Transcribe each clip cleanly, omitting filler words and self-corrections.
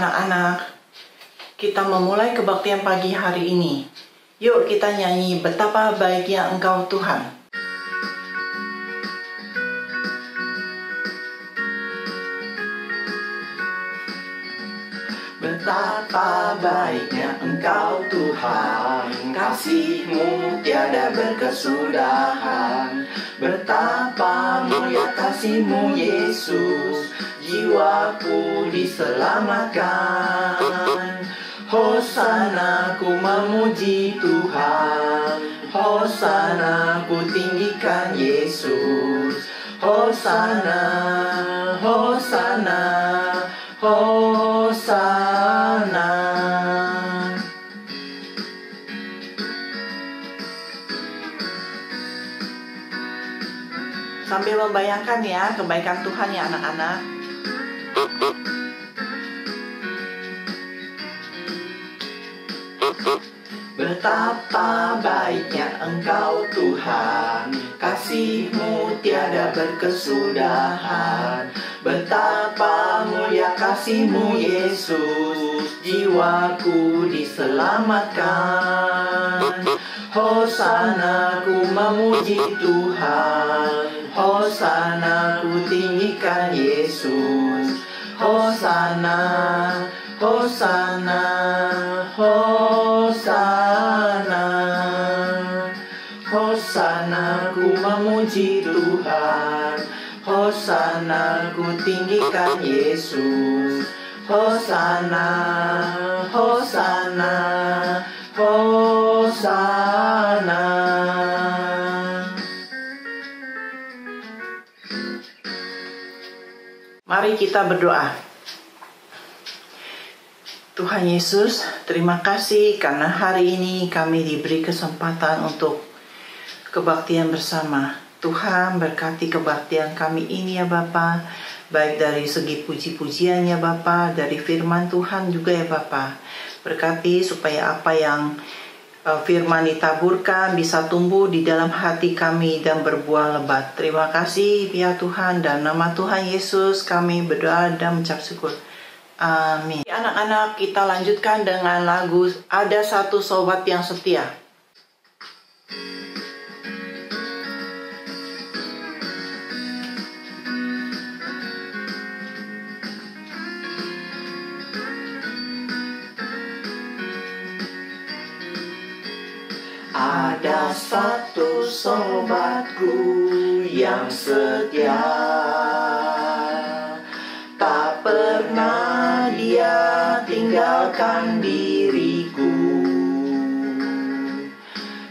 anak-anak, kita memulai kebaktian pagi hari ini. Yuk kita nyanyi Betapa Baiknya Engkau Tuhan. Betapa baiknya Engkau Tuhan, kasih-Mu tiada berkesudahan. Betapa mulia kasih-Mu Yesus, jiwaku diselamatkan. Hosana ku memuji Tuhan, Hosana ku tinggikan Yesus. Hosana, Hosana, Hosana. Sambil membayangkan ya kebaikan Tuhan ya anak-anak. Betapa baiknya Engkau Tuhan, kasih-Mu tiada berkesudahan. Betapa mulia kasih-Mu Yesus, jiwaku diselamatkan. Hosana ku memuji Tuhan, Hosana ku tinggikan Yesus. Hosana, Hosana, Hosana. Hosana ku memuji Tuhan, Hosana ku tinggikan Yesus. Hosana, Hosana, Hosana. Mari kita berdoa. Tuhan Yesus, terima kasih karena hari ini kami diberi kesempatan untuk kebaktian bersama. Tuhan berkati kebaktian kami ini ya Bapa, baik dari segi puji-pujian ya Bapa, dari firman Tuhan juga ya Bapa. Berkati supaya apa yang firman ditaburkan bisa tumbuh di dalam hati kami dan berbuah lebat. Terima kasih ya Tuhan, dan nama Tuhan Yesus kami berdoa dan mengucap syukur. Amin. Anak-anak, kita lanjutkan dengan lagu Ada Satu Sobat Yang Setia. Ada satu sobatku yang setia, tak pernah dia tinggalkan diriku.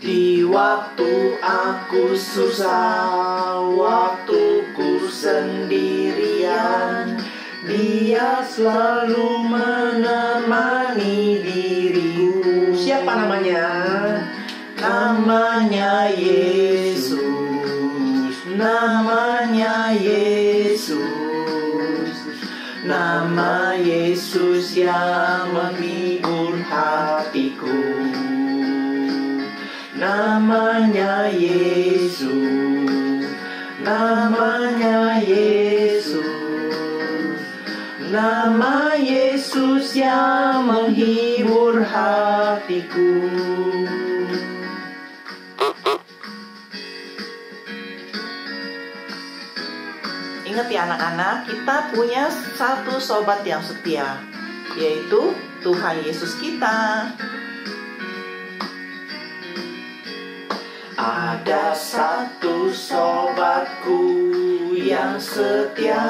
Di waktu aku susah, waktuku sendirian, dia selalu menemani diriku. Siapa namanya? Namanya Yesus, namanya Yesus, nama Yesus yang menghibur hatiku. Namanya Yesus, namanya Yesus, nama Yesus yang menghibur hatiku. Ingat ya anak-anak, kita punya satu sobat yang setia, yaitu Tuhan Yesus kita. Ada satu sobatku yang setia,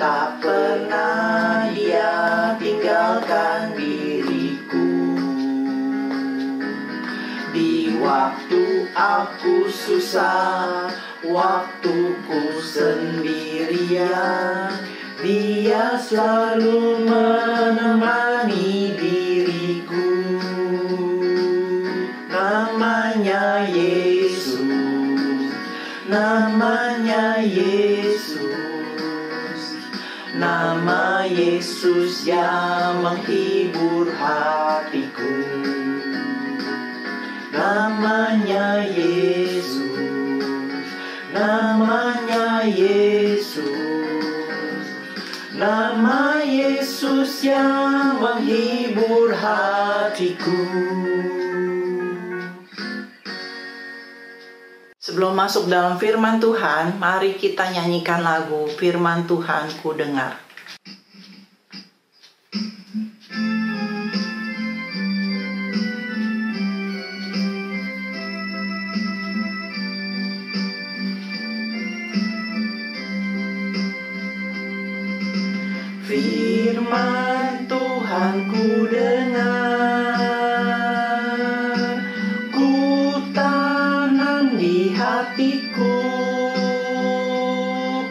tak pernah dia tinggalkan diriku. Di waktu aku susah, waktuku sendirian, dia selalu menemani diriku. Namanya Yesus, namanya Yesus, nama Yesus yang menghibur hatiku. Namanya Yesus, namanya Yesus, Nama Yesus yang menghibur hatiku. Sebelum masuk dalam firman Tuhan, mari kita nyanyikan lagu Firman Tuhan Ku Dengar. Firman Tuhan ku dengar, ku tanam di hatiku,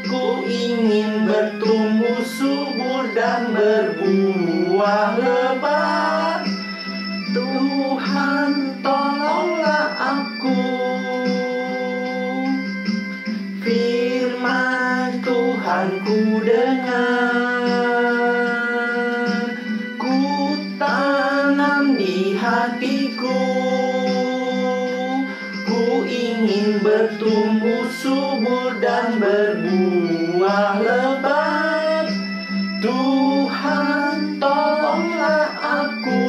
ku ingin bertumbuh subur dan berbuah lebat. Tuhan tolonglah aku. Firman Tuhan ku dengar, ku tanam di hatiku, ku ingin bertumbuh subur dan berbuah lebat. Tuhan tolonglah aku.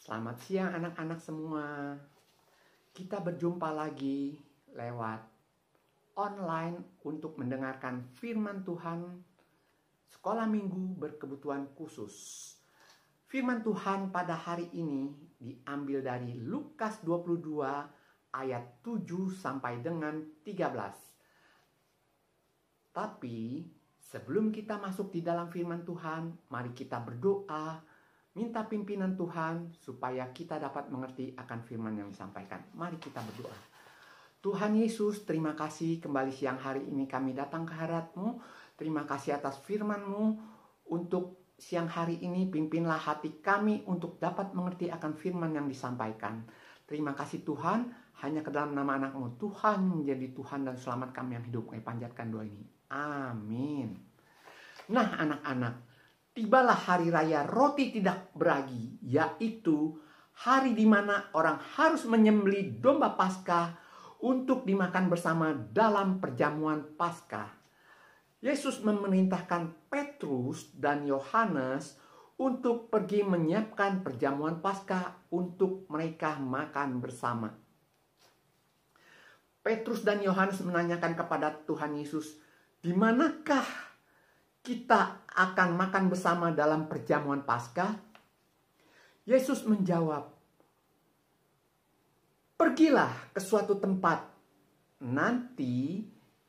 Selamat siang anak-anak semua. Kita berjumpa lagi lewat online untuk mendengarkan firman Tuhan Sekolah Minggu Berkebutuhan Khusus. Firman Tuhan pada hari ini diambil dari Lukas 22 ayat 7 sampai dengan 13. Tapi sebelum kita masuk di dalam firman Tuhan, mari kita berdoa, minta pimpinan Tuhan supaya kita dapat mengerti akan firman yang disampaikan. Mari kita berdoa. Tuhan Yesus, terima kasih kembali siang hari ini kami datang ke hadirat-Mu. Terima kasih atas firman-Mu. Untuk siang hari ini pimpinlah hati kami untuk dapat mengerti akan firman yang disampaikan. Terima kasih Tuhan, hanya ke dalam nama anak-Mu Tuhan menjadi Tuhan dan selamat kami yang hidup. Kami panjatkan doa ini. Amin. Nah anak-anak, tibalah hari raya roti tidak beragi, yaitu hari di mana orang harus menyembelih domba Paskah untuk dimakan bersama dalam perjamuan Paskah. Yesus memerintahkan Petrus dan Yohanes untuk pergi menyiapkan perjamuan Paskah untuk mereka makan bersama. Petrus dan Yohanes menanyakan kepada Tuhan Yesus, "Di manakah kita akan makan bersama dalam perjamuan Paskah?" Yesus menjawab, "Pergilah ke suatu tempat. Nanti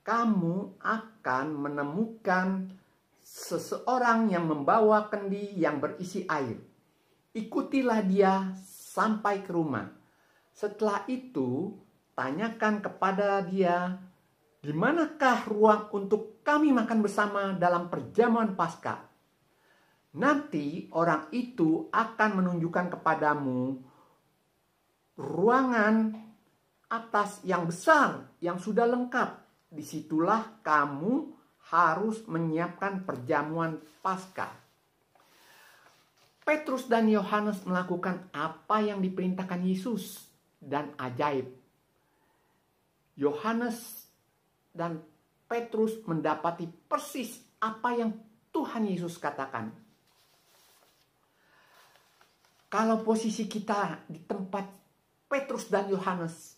kamu akan menemukan seseorang yang membawa kendi yang berisi air. Ikutilah dia sampai ke rumah. Setelah itu, tanyakan kepada dia, 'Di manakah ruang untuk kami makan bersama dalam perjamuan Paskah?' Nanti orang itu akan menunjukkan kepadamu ruangan atas yang besar yang sudah lengkap. Disitulah kamu harus menyiapkan perjamuan Paskah." Petrus dan Yohanes melakukan apa yang diperintahkan Yesus dan ajaib. Yohanes dan Petrus mendapati persis apa yang Tuhan Yesus katakan. Kalau posisi kita di tempat Petrus dan Yohanes,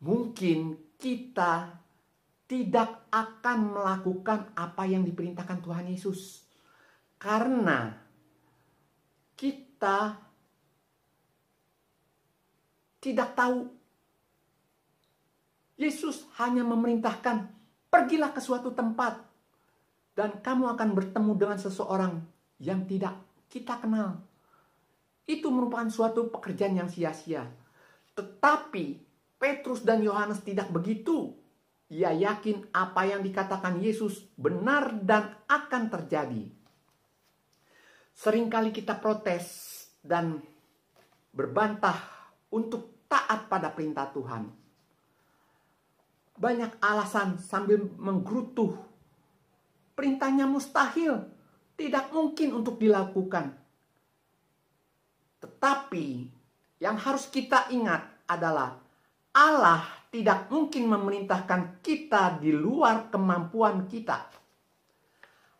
mungkin kita tidak akan melakukan apa yang diperintahkan Tuhan Yesus. Karena kita tidak tahu. Yesus hanya memerintahkan, "Pergilah ke suatu tempat dan kamu akan bertemu dengan seseorang yang tidak kita kenal." Itu merupakan suatu pekerjaan yang sia-sia. Tetapi Petrus dan Yohanes tidak begitu. Ia yakin apa yang dikatakan Yesus benar dan akan terjadi. Seringkali kita protes dan berbantah untuk taat pada perintah Tuhan. Banyak alasan sambil menggerutu. Perintahnya mustahil, tidak mungkin untuk dilakukan. Tetapi yang harus kita ingat adalah Allah tidak mungkin memerintahkan kita di luar kemampuan kita.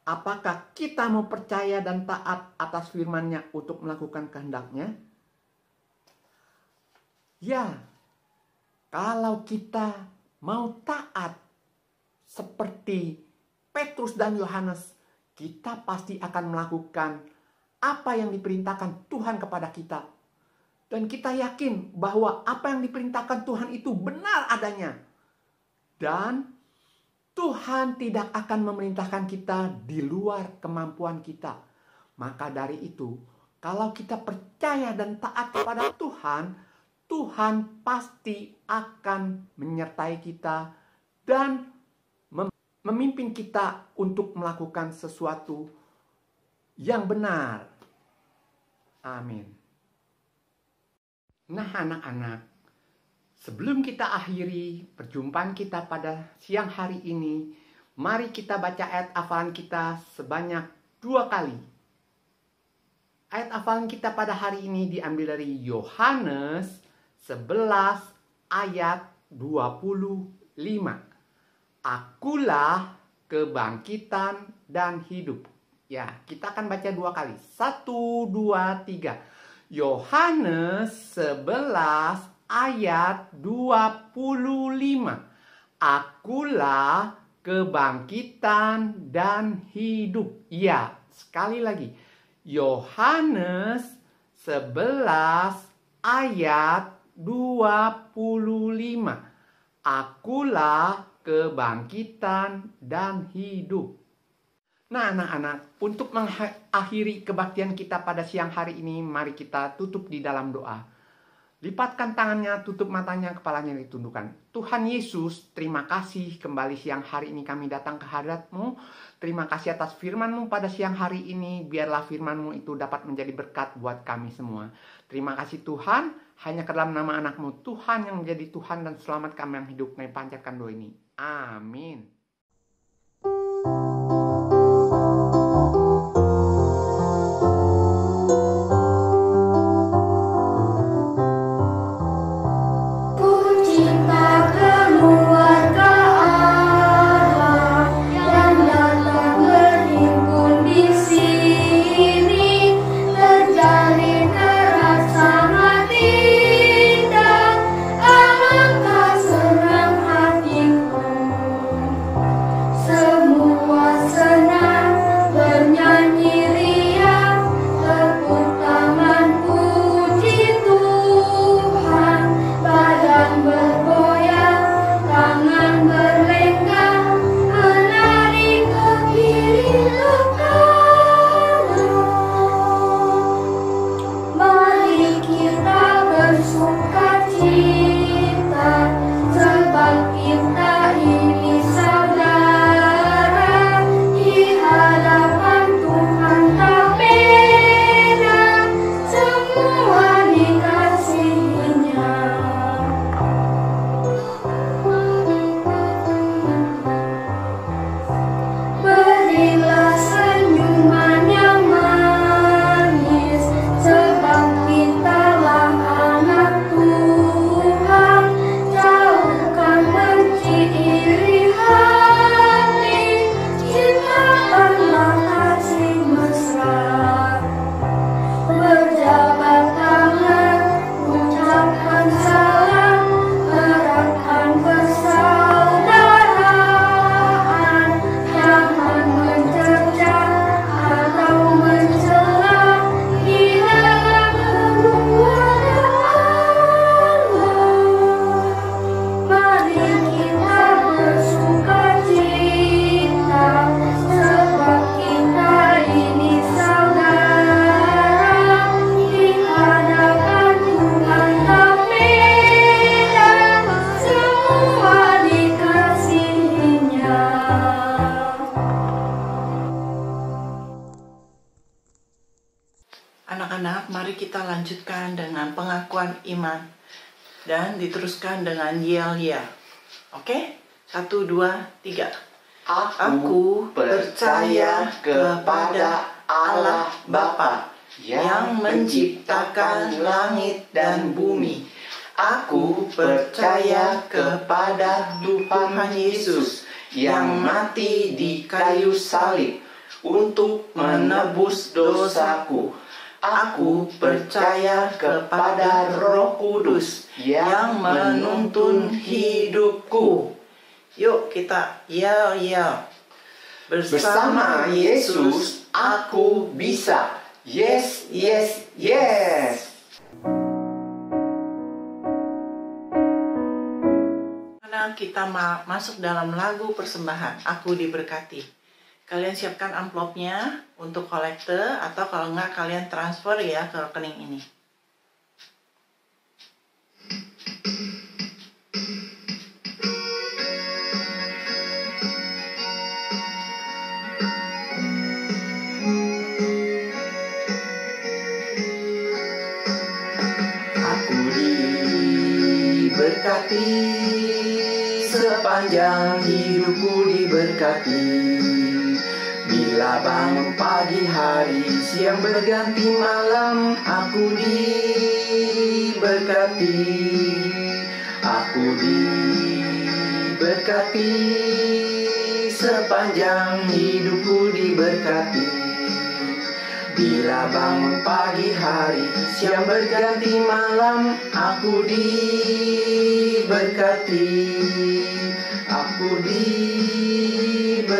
Apakah kita mau percaya dan taat atas firman-Nya untuk melakukan kehendak-Nya? Ya, kalau kita mau taat seperti Petrus dan Yohanes, kita pasti akan melakukan apa yang diperintahkan Tuhan kepada kita. Dan kita yakin bahwa apa yang diperintahkan Tuhan itu benar adanya. Dan Tuhan tidak akan memerintahkan kita di luar kemampuan kita. Maka dari itu, kalau kita percaya dan taat kepada Tuhan, Tuhan pasti akan menyertai kita dan memimpin kita untuk melakukan sesuatu yang benar. Amin. Nah, anak-anak, sebelum kita akhiri perjumpaan kita pada siang hari ini, mari kita baca ayat hafalan kita sebanyak 2 kali. Ayat hafalan kita pada hari ini diambil dari Yohanes 11 ayat 25. Akulah kebangkitan dan hidup. Ya, kita akan baca 2 kali. 1, 2, 3. Yohanes 11 ayat 25. Akulah kebangkitan dan hidup. Ya, sekali lagi. Yohanes 11 ayat 25. Akulah kebangkitan dan hidup. Nah, anak-anak, untuk mengakhiri kebaktian kita pada siang hari ini, mari kita tutup di dalam doa. Lipatkan tangannya, tutup matanya, kepalanya ditundukkan. Tuhan Yesus, terima kasih kembali siang hari ini kami datang ke hadirat-Mu. Terima kasih atas firman-Mu pada siang hari ini. Biarlah firman-Mu itu dapat menjadi berkat buat kami semua. Terima kasih Tuhan, hanya ke dalam nama anak-Mu, Tuhan yang menjadi Tuhan dan selamat kami yang hidup. Kami panjatkan doa ini. Amin. Anak-anak, mari kita lanjutkan dengan pengakuan iman dan diteruskan dengan yel-yel. Oke? 1, 2, 3. Aku percaya kepada Allah Bapa, yang menciptakan langit dan bumi. Aku percaya kepada Tuhan Yesus yang mati di kayu salib untuk menebus dosaku. Aku percaya kepada Roh Kudus yang menuntun hidupku. Yuk kita ya. Bersama Yesus aku bisa. Yes, yes, yes. Kita masuk dalam lagu persembahan Aku Diberkati. Kalian siapkan amplopnya untuk kolekte, atau kalau enggak kalian transfer ya ke rekening ini. Aku diberkati, sepanjang hidupku diberkati. Bila bangun pagi hari, siang berganti malam, aku diberkati. Aku diberkati, sepanjang hidupku diberkati. Bila bangun pagi hari, siang berganti malam, aku diberkati. Aku diberkati.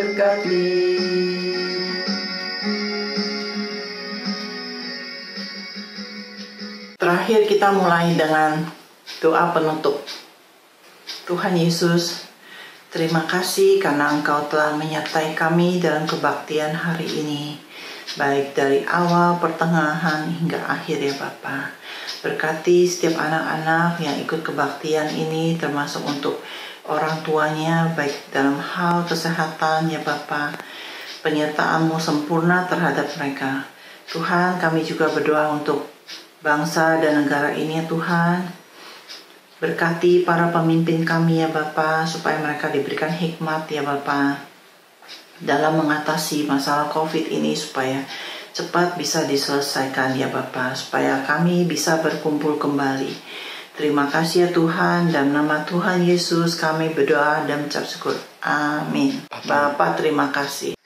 Terakhir kita mulai dengan doa penutup. Tuhan Yesus, terima kasih karena Engkau telah menyertai kami dalam kebaktian hari ini, baik dari awal, pertengahan, hingga akhir ya Bapa. Berkati setiap anak-anak yang ikut kebaktian ini, termasuk untuk orang tuanya, baik dalam hal kesehatan ya Bapa. Penyertaan-Mu sempurna terhadap mereka. Tuhan, kami juga berdoa untuk bangsa dan negara ini ya Tuhan. Berkati para pemimpin kami ya Bapa, supaya mereka diberikan hikmat ya Bapa dalam mengatasi masalah COVID ini, supaya cepat bisa diselesaikan ya Bapa, supaya kami bisa berkumpul kembali. Terima kasih ya Tuhan, dalam nama Tuhan Yesus kami berdoa dan mengucap syukur. Amin. Bapa, terima kasih.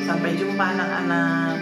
Sampai jumpa anak-anak.